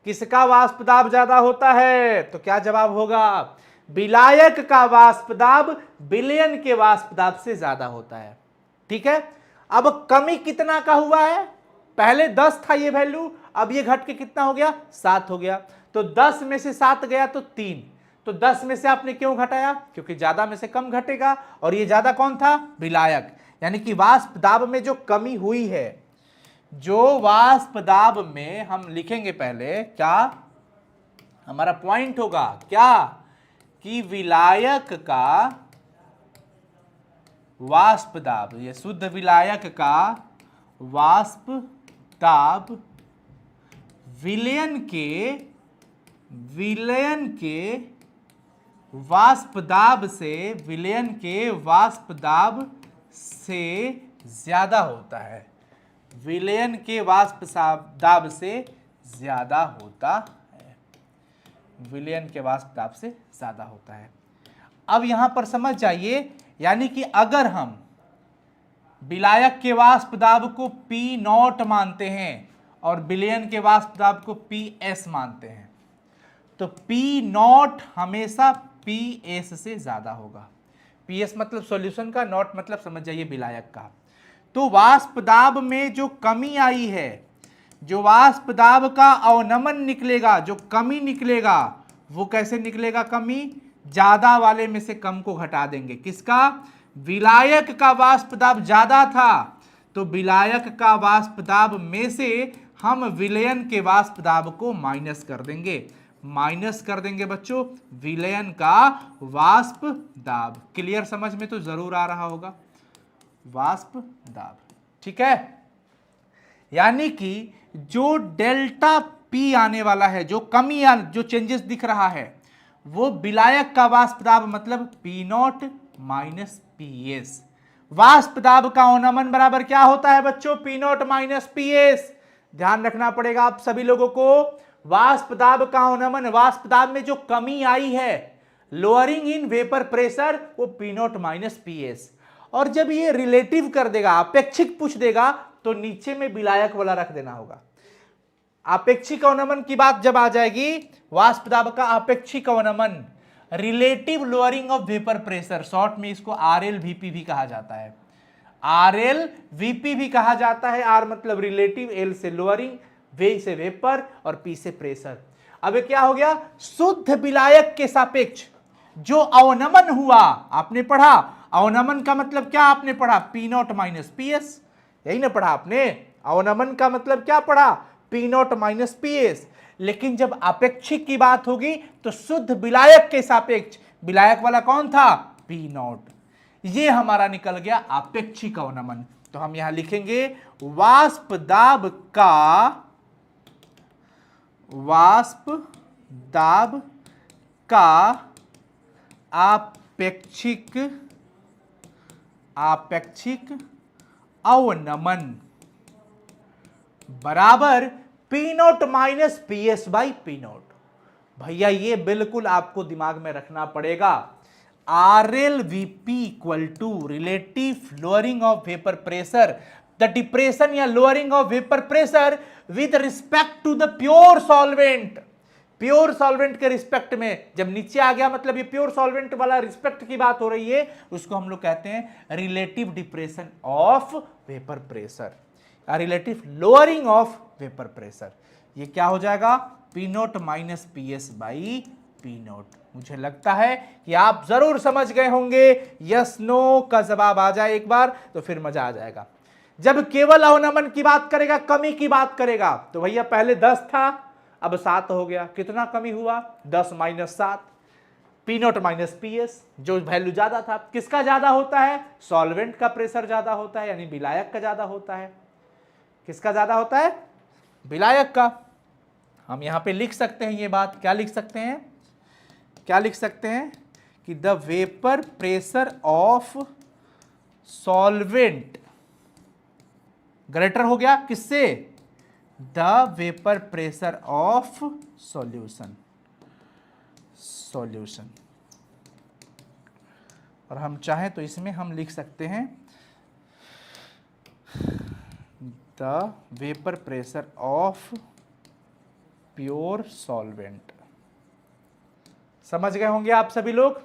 किसका वाष्प दाब ज्यादा होता है? तो क्या जवाब होगा? विलायक का वाष्प दाब विलयन के वाष्प दाब से ज्यादा होता है। ठीक है। अब कमी कितना का हुआ है? पहले 10 था ये वैल्यू, अब ये घट के कितना हो गया? 7 हो गया। तो 10 में से 7 गया तो 3। तो 10 में से आपने क्यों घटाया? क्योंकि ज्यादा में से कम घटेगा, और ये ज्यादा कौन था? विलायक। यानी कि वाष्प दाब में जो कमी हुई है, जो वाष्प दाब में हम लिखेंगे पहले, क्या हमारा पॉइंट होगा? क्या कि विलायक का वाष्प दाब, ये शुद्ध विलायक का वाष्प दाब विलयन के वाष्प दाब से, विलयन के वाष्प दाब से ज्यादा होता है। विलयन के वाष्प दाब से ज्यादा होता है, विलयन के वाष्प दाब से ज्यादा होता है। अब यहां पर समझ जाइए, यानी कि अगर हम विलायक के वाष्प दाब को P0 मानते हैं और विलयन के वाष्प दाब को PS मानते हैं, तो P0 हमेशा PS से ज्यादा होगा। PS मतलब सॉल्यूशन का, नॉट मतलब समझ जाइए विलायक का। तो वाष्प दाब में जो कमी आई है, जो वाष्प दाब का अवनमन निकलेगा, जो कमी निकलेगा, वो कैसे निकलेगा? कमी ज्यादा वाले में से कम को घटा देंगे। किसका? विलायक का वाष्प दाब ज्यादा था, तो विलायक का वाष्प दाब में से हम विलयन के वाष्प दाब को माइनस कर देंगे। माइनस कर देंगे बच्चों विलयन का वाष्प दाब। क्लियर? समझ में तो जरूर आ रहा होगा। वाष्प दाब, ठीक है। यानी कि जो डेल्टा पी आने वाला है, जो कमी जो चेंजेस दिख रहा है, वो विलायक का वाष्प दाब मतलब P0 माइनस PS। वाष्प दाब का अवनमन बराबर क्या होता है बच्चों? P0 minus PS। ध्यान रखना पड़ेगा आप सभी लोगों को। वाष्प दाब का अवनमन, वाष्प दाब में जो कमी आई है, लोअरिंग इन वेपर प्रेशर, वो P0 माइनस PS। और जब ये रिलेटिव कर देगा, अपेक्षिक पूछ देगा, तो नीचे में विलायक वाला रख देना होगा। अपेक्षिक अवनमन की बात जब आ जाएगी, वाष्प दाब का अपेक्षिक अवनमन, relative lowering of vapour pressure, short में इसको RLVP भी कहा जाता है। आर एल वीपी भी कहा जाता है। आर मतलब रिलेटिव, एल से लोअरिंग, वे से वेपर और पी से प्रेशर। अब क्या हो गया, शुद्ध विलायक के सापेक्ष जो अवनमन हुआ, आपने पढ़ा अवनमन का मतलब क्या, आपने पढ़ा P not minus P S, यही ना पढ़ा आपने। अवनमन का मतलब क्या पढ़ा, P not minus P S. लेकिन जब अपेक्षिक की बात होगी तो शुद्ध विलायक के सापेक्ष विलायक वाला कौन था, पी नॉट। ये हमारा निकल गया अपेक्षिक अवनमन। तो हम यहां लिखेंगे वाष्प दाब का आपेक्षिक अवनमन बराबर P naught minus P S by P naught. भैया ये बिल्कुल आपको दिमाग में रखना पड़ेगा। R L VP equal to relative lowering of vapour pressure, the depression या lowering of vapour pressure with respect to the pure solvent. Pure solvent के रिस्पेक्ट में जब नीचे आ गया, मतलब ये प्योर सॉल्वेंट वाला रिस्पेक्ट की बात हो रही है, उसको हम लोग कहते हैं relative depression of vapour pressure, relative lowering of vapour pressure. ये क्या हो जाएगा, P naught minus P S by P note. मुझे लगता है कि आप जरूर समझ गए होंगे। यस नो का जवाब आ जाए एक बार तो फिर मजा आ जाएगा। जब केवल अवनमन की बात करेगा, कमी की बात करेगा, तो भैया पहले 10 था अब 7 हो गया। कितना कमी हुआ, 10 minus 7, P naught minus P S. जो वैल्यू ज्यादा था, किसका ज्यादा होता है, सॉल्वेंट का प्रेशर ज्यादा होता है, यानी विलायक का ज्यादा होता है। किसका ज्यादा होता है, विलायक का। हम यहां पे लिख सकते हैं ये बात, क्या लिख सकते हैं, क्या लिख सकते हैं कि the vapour pressure of solvent greater हो गया किससे, the vapour pressure of solution. और हम चाहें तो इसमें हम लिख सकते हैं the vapour pressure of pure solvent. समझ गए होंगे आप सभी लोग,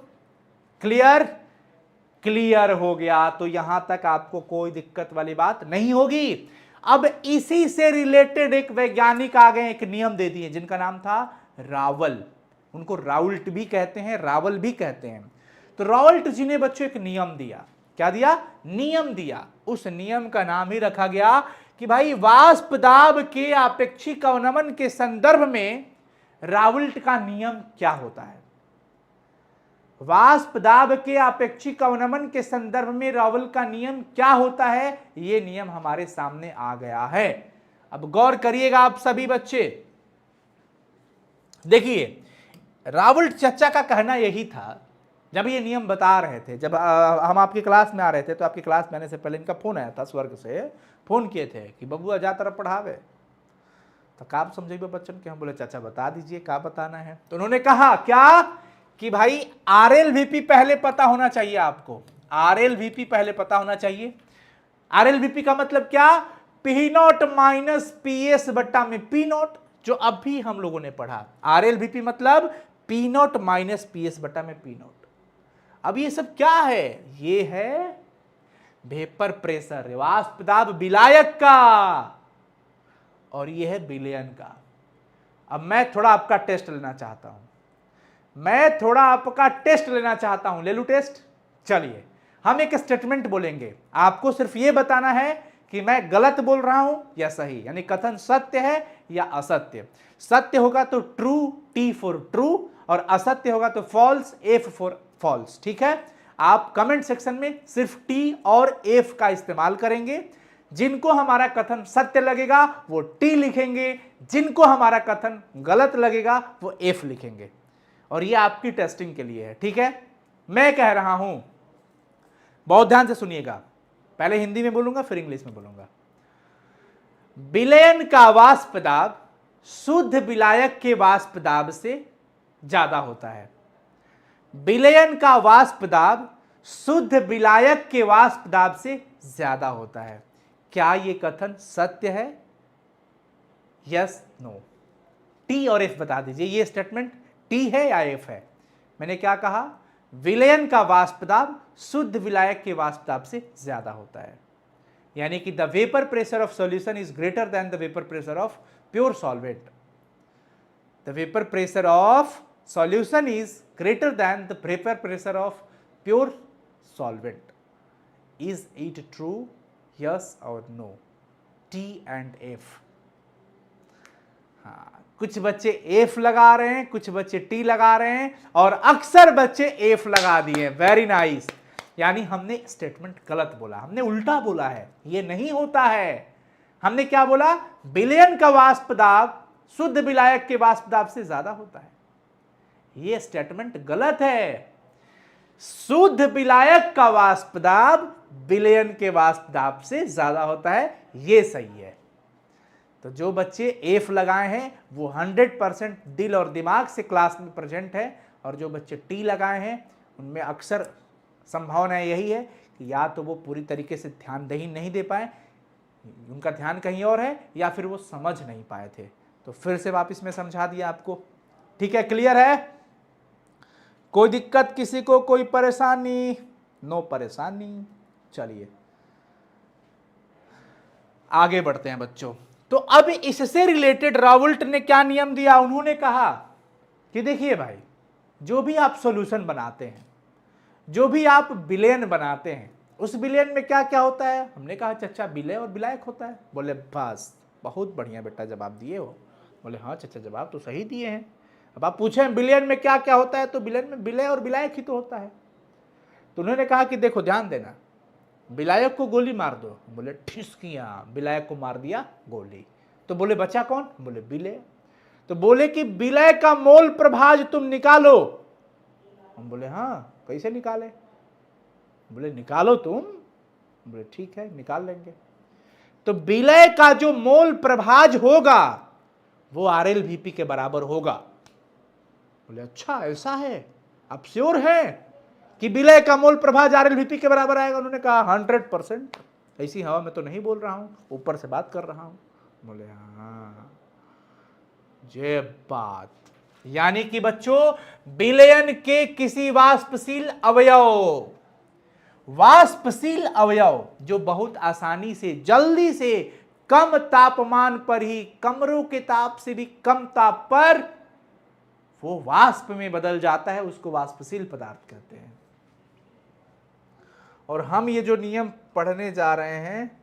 क्लियर हो गया। तो यहां तक आपको कोई दिक्कत वाली बात नहीं होगी। अब इसी से रिलेटेड एक वैज्ञानिक आ गए, एक नियम दे दिए, जिनका नाम था रावल। उनको राउल्ट भी कहते हैं, रावल भी कहते हैं। तो रावल्ट जी ने बच्चों एक नियम दिया। क्या दिया, नियम दिया। उस नियम का नाम ही रखा गया कि भाई वाष्प दाब के आपेक्षिक अवनमन के संदर्भ में रावल्ट का नियम क्या होता है। वाष्प दाब के आपेक्षिक अवनमन के संदर्भ में रावल का नियम क्या होता है, यह नियम हमारे सामने आ गया है। अब गौर करिएगा आप सभी बच्चे। देखिए रावल्ट चचा का कहना यही था, जब ये नियम बता रहे थे, जब हम आपकी क्लास में आ रहे थे, तो आपकी क्लास में आने से पहले इनका फोन आया था, स्वर्ग से फोन किए थे कि बबुआ जा तरफ पढ़ावे। तो का समझेगा बच्चन के, हम बोले चाचा बता दीजिए क्या बताना है। तो उन्होंने कहा क्या कि भाई आर एल वीपी पहले पता होना चाहिए आपको, आर एल वीपी पहले पता होना चाहिए। आर एल वीपी का मतलब क्या, P not minus P S बट्टा में पी नॉट, जो अभी हम लोगों ने पढ़ा। आर एल वीपी मतलब P not minus P S बट्टा में पी नॉट। अब ये सब क्या है, ये है वेपर प्रेशर, वाष्प दाब विलायक का, और ये है विलयन का। अब मैं थोड़ा आपका टेस्ट लेना चाहता हूं, ले लूं टेस्ट। चलिए हम एक स्टेटमेंट बोलेंगे, आपको सिर्फ ये बताना है कि मैं गलत बोल रहा हूं या सही, यानी कथन सत्य है या असत्य। सत्य होगा तो ट्रू, टी फॉर ट्रू, और असत्य होगा तो फॉल्स, एफ फॉर फॉल्स। ठीक है, आप कमेंट सेक्शन में सिर्फ टी और एफ का इस्तेमाल करेंगे। जिनको हमारा कथन सत्य लगेगा वो टी लिखेंगे, जिनको हमारा कथन गलत लगेगा वो एफ लिखेंगे। और ये आपकी टेस्टिंग के लिए है, ठीक है। मैं कह रहा हूं, बहुत ध्यान से सुनिएगा, पहले हिंदी में बोलूंगा फिर इंग्लिश में बोलूंगा। विलयन का वाष्प दाब शुद्ध विलायक के वाष्प दाब से ज्यादा होता है। विलयन का वाष्प दाब शुद्ध विलायक के वाष्प दाब से ज्यादा होता है। क्या यह कथन सत्य है, यस नो? टी और एफ बता दीजिए, ये स्टेटमेंट टी है या एफ है? मैंने क्या कहा, विलयन का वाष्प दाब शुद्ध विलायक के वाष्प दाब से ज्यादा होता है। यानी कि the vapour pressure of solution is greater than the vapour pressure of pure solvent. The vapour pressure of solution is greater than the vapour pressure of pure solvent. Is it true? Yes और no, T and F. हाँ, कुछ बच्चे F लगा रहे हैं, कुछ बच्चे T लगा रहे हैं, और अक्सर बच्चे एफ लगा दिए। Very nice. यानी हमने स्टेटमेंट गलत बोला, हमने उल्टा बोला है, ये नहीं होता है। हमने क्या बोला? विलयन का वाष्प दाब शुद्ध विलायक के वाष्प दाब से ज्यादा होता है। ये स्टेटमेंट गलत है। शुद्ध विलायक का वाष्प दाब विलयन के वाष्प दाब से ज्यादा होता है, ये सही है। तो जो बच्चे एफ लगाए हैं वो 100% दिल और दिमाग से क्लास में प्रेजेंट है, और जो बच्चे टी लगाए हैं उनमें अक्सर संभावना यही है कि या तो वो पूरी तरीके से ध्यान नहीं दे पाए, उनका ध्यान कहीं और है, या फिर वो समझ नहीं पाए थे। तो फिर से वापस में समझा दिया आपको। ठीक है, क्लियर है? कोई दिक्कत किसी को, कोई परेशानी? नो परेशानी। चलिए आगे बढ़ते हैं बच्चों। तो अब इससे रिलेटेड रावल्ट ने क्या नियम दिया? उन्होंने कहा कि देखिए भाई, जो भी आप सॉल्यूशन बनाते हैं, जो भी आप विलयन बनाते हैं, उस विलयन में क्या क्या होता है? हमने कहा चचा विलय और विलायक होता है। बोले बस बहुत बढ़िया बेटा जवाब दिए हो। बोले हाँ चचा जवाब तो सही दिए हैं। अब आप पूछे विलयन में क्या क्या होता है, तो विलयन में विलय और विलायक ही तो होता है। तो उन्होंने कहा कि देखो ध्यान देना, विलायक को गोली मार दो। बोले ठिसकिया, विलायक को मार दिया गोली। तो बोले बचा कौन? बोले विलय। तो बोले कि विलय का मोल प्रभाज तुम निकालो। हम बोले हाँ कैसे निकाले? बोले निकालो तुम। बोले ठीक है निकाल लेंगे। तो विलय का जो मोल प्रभाज होगा वो RLVP के बराबर होगा। बोले अच्छा ऐसा है, आप श्योर है कि विलय का मोल प्रभाज RLVP के बराबर आएगा? उन्होंने कहा 100%। ऐसी हवा में तो नहीं बोल रहा हूं, ऊपर से बात कर रहा हूं। बोले हाँ ये बात। यानी कि बच्चों, विलयन के किसी वाष्पशील अवयव जो बहुत आसानी से जल्दी से कम तापमान पर ही, कमरों के ताप से भी कम ताप पर वो वाष्प में बदल जाता है, उसको वाष्पशील पदार्थ कहते हैं। और हम ये जो नियम पढ़ने जा रहे हैं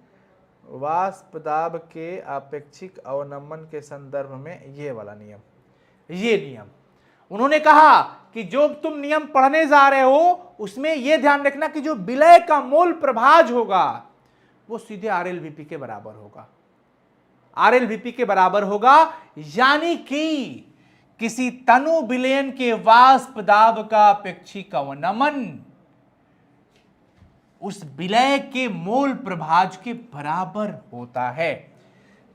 वाष्प दाब के आपेक्षिक अवनमन के संदर्भ में, ये वाला नियम, ये नियम उन्होंने कहा कि जो तुम नियम पढ़ने जा रहे हो उसमें यह ध्यान रखना कि जो विलय का मोल प्रभाज होगा वो सीधे RLVP के बराबर होगा। RLVP के बराबर होगा, यानी कि किसी तनु विलयन के वाष्प दाब का अपेक्षिक अवनमन उस विलय के मोल प्रभाज के बराबर होता है।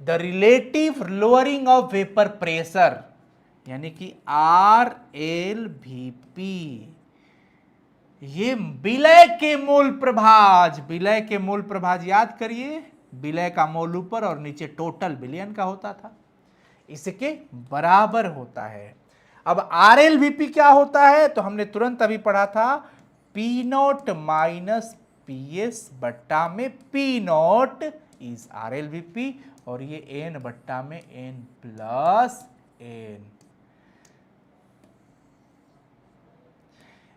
The relative lowering of vapour pressure, यानी कि RLVP, ये विलय के मोल प्रभाज याद करिए, विलय का मोल ऊपर और नीचे टोटल विलयन का होता था, इसके बराबर होता है। अब RLVP क्या होता है? तो हमने तुरंत अभी पढ़ा था, P0 माइनस PS बट्टा में P0 इज RLVP, और ये N बट्टा में N प्लस N।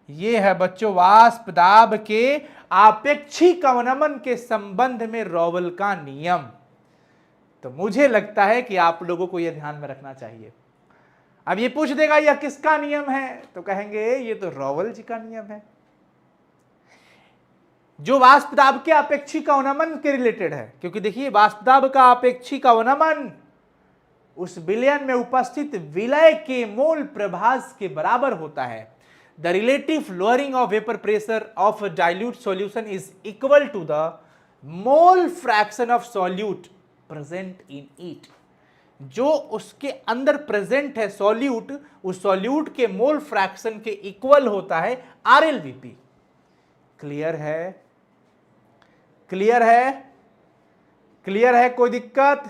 ये है बच्चों वाष्प दाब के आपेक्षिक अवनमन के संबंध में रॉवल का नियम। तो मुझे लगता है कि आप लोगों को यह ध्यान में रखना चाहिए। अब ये पूछ देगा यह किसका नियम है, तो कहेंगे ये तो रॉवल जी का नियम है, जो वाष्प दाब के आपेक्षिक अवनमन के रिलेटेड है। क्योंकि देखिए वाष्प दाब का आपेक्षिक अवनमन उस विलयन में उपस्थित विलय के मोल प्रभाज के बराबर होता है। The relative lowering of vapour pressure of dilute solution is equal to the mole fraction of solute present in it. जो उसके अंदर प्रेजेंट है सॉल्यूट, उस सॉल्यूट के मोल फ्रैक्शन के इक्वल होता है RLVP। क्लियर है? क्लियर है? क्लियर है? कोई दिक्कत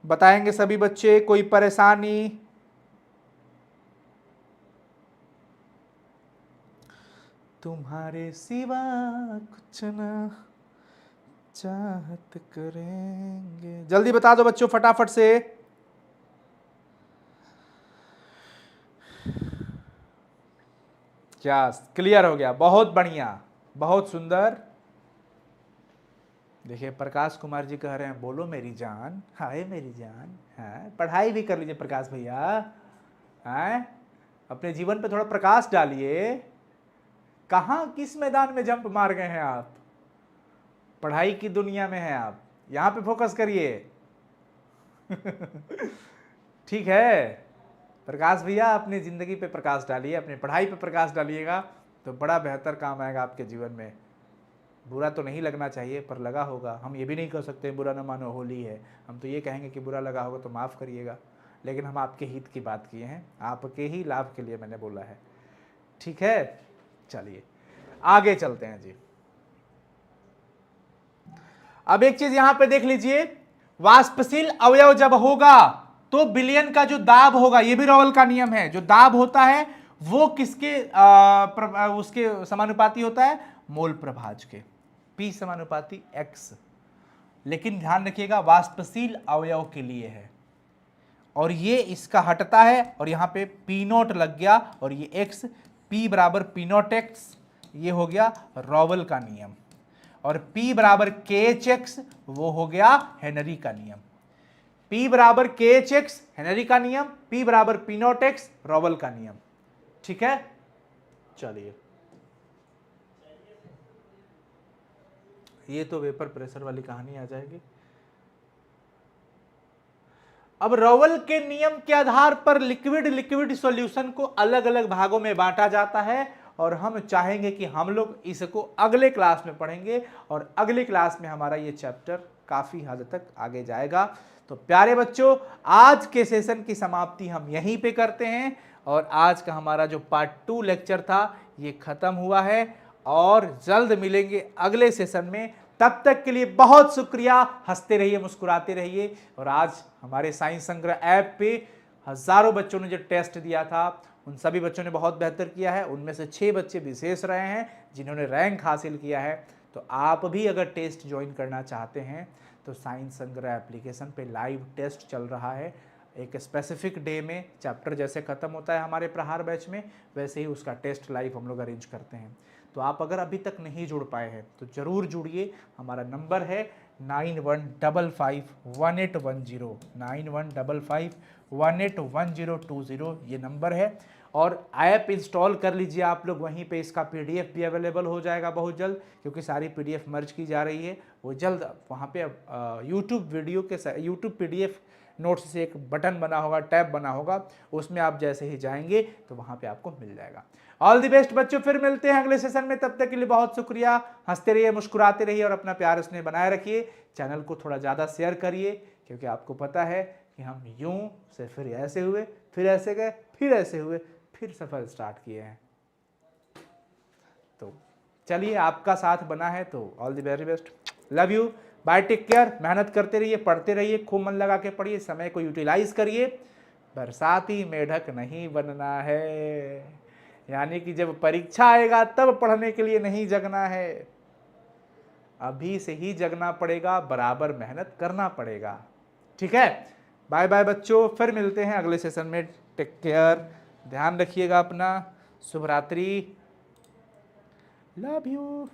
बताएंगे सभी बच्चे? कोई परेशानी? तुम्हारे सिवा कुछ ना चाहत करेंगे। जल्दी बता दो बच्चों फटाफट से। क्या क्लियर हो गया? बहुत बढ़िया, बहुत सुंदर। देखिए प्रकाश कुमार जी कह रहे हैं बोलो मेरी जान, हाय मेरी जान। है पढ़ाई भी कर लीजिए प्रकाश भैया, हैं अपने जीवन पे थोड़ा प्रकाश डालिए। कहाँ किस मैदान में जंप मार गए हैं आप? पढ़ाई की दुनिया में हैं आप, यहां पे फोकस करिए। ठीक है प्रकाश भैया, अपनी जिंदगी पे प्रकाश डालिए, अपनी पढ़ाई पे प्रकाश डालिएगा तो बड़ा बेहतर काम आएगा आपके जीवन में। बुरा तो नहीं लगना चाहिए, पर लगा होगा। हम ये भी नहीं कह सकते बुरा न मानो होली है, हम तो ये कहेंगे कि बुरा लगा होगा तो माफ़ करिएगा। लेकिन हम आपके हित की बात किए हैं, आपके ही लाभ के लिए मैंने बोला है। ठीक है, चलिए आगे चलते हैं जी। अब एक चीज यहां पे देख लीजिए, वाष्पशील अवयव जब होगा तो विलयन का जो दाब होगा, ये भी रॉवल का नियम है, जो दाब होता है वो किसके उसके समानुपाती होता है? मोल प्रभाज के, P समानुपाती X। लेकिन ध्यान रखिएगा वाष्पशील अवयव के लिए है, और ये इसका हटता है और यहां पे P नोट लग गया और ये X, P बराबर P नोट X, ये हो गया रॉवल का नियम। और P बराबर KHX वो हो गया हेनरी का नियम। P बराबर KHX हेनरी का नियम, P बराबर P नोट X रॉवल का नियम। ठीक है, चलिए ये तो वेपर प्रेशर वाली कहानी आ जाएगी। अब रॉवल के नियम के आधार पर लिक्विड सॉल्यूशन को अलग अलग भागों में बांटा जाता है, और हम चाहेंगे कि हम लोग इसको अगले क्लास में पढ़ेंगे, और अगले क्लास में हमारा ये चैप्टर काफी हद तक आगे जाएगा। तो प्यारे बच्चों, आज के सेशन की समाप्ति हम यहीं पे करते हैं, और आज का हमारा जो पार्ट 2 लेक्चर था ये खत्म हुआ है, और जल्द मिलेंगे अगले सेशन में। तब तक के लिए बहुत शुक्रिया, हंसते रहिए, मुस्कुराते रहिए। और आज हमारे साइंस संग्रह ऐप पे हजारों बच्चों ने जो टेस्ट दिया था उन सभी बच्चों ने बहुत बेहतर किया है। उनमें से 6 बच्चे विशेष रहे हैं जिन्होंने रैंक हासिल किया है। तो आप भी अगर टेस्ट ज्वाइन करना चाहते हैं तो साइंस संग्रह एप्लीकेशन पे लाइव टेस्ट चल रहा है। एक स्पेसिफिक डे में चैप्टर जैसे खत्म होता है हमारे प्रहार बैच में, वैसे ही उसका टेस्ट लाइव हम लोग अरेंज करते हैं। तो आप अगर अभी तक नहीं जुड़ पाए हैं तो ज़रूर जुड़िए। हमारा नंबर है 91551810, 9155181020 ये नंबर है। और ऐप इंस्टॉल कर लीजिए आप लोग, वहीं पे इसका PDF भी अवेलेबल हो जाएगा बहुत जल्द, क्योंकि सारी PDF मर्ज की जा रही है। वो जल्द वहाँ पे यूट्यूब वीडियो के यूट्यूब PDF नोट्स से एक बटन बना होगा, टैब बना होगा, उसमें आप जैसे ही जाएंगे तो वहाँ पे आपको मिल जाएगा। ऑल द बेस्ट बच्चों, फिर मिलते हैं अगले सेशन में। तब तक के लिए बहुत शुक्रिया। हंसते रहिए, मुस्कुराते रहिए, और अपना प्यार स्नेह बनाए रखिए। चैनल को थोड़ा ज़्यादा शेयर करिए, क्योंकि आपको पता है कि हम यूं से फिर ऐसे हुए, फिर ऐसे गए, फिर ऐसे हुए, फिर सफ़र स्टार्ट किए हैं। तो चलिए, आपका साथ बना है तो all the very best. Love you, bye, take care. मेहनत करते रहिए, पढ़ते रहिए, खूब मन लगा के पढ़िए, समय को यूटिलाइज करिए। बरसाती मेढक नहीं बनना है, यानी कि जब परीक्षा आएगा तब पढ़ने के लिए नहीं जगना है, अभी से ही जगना पड़ेगा, बराबर मेहनत करना पड़ेगा। ठीक है, बाय बाय बच्चों, फिर मिलते हैं अगले सेशन में। टेक केयर, ध्यान रखिएगा अपना। शुभ रात्रि, लव यू।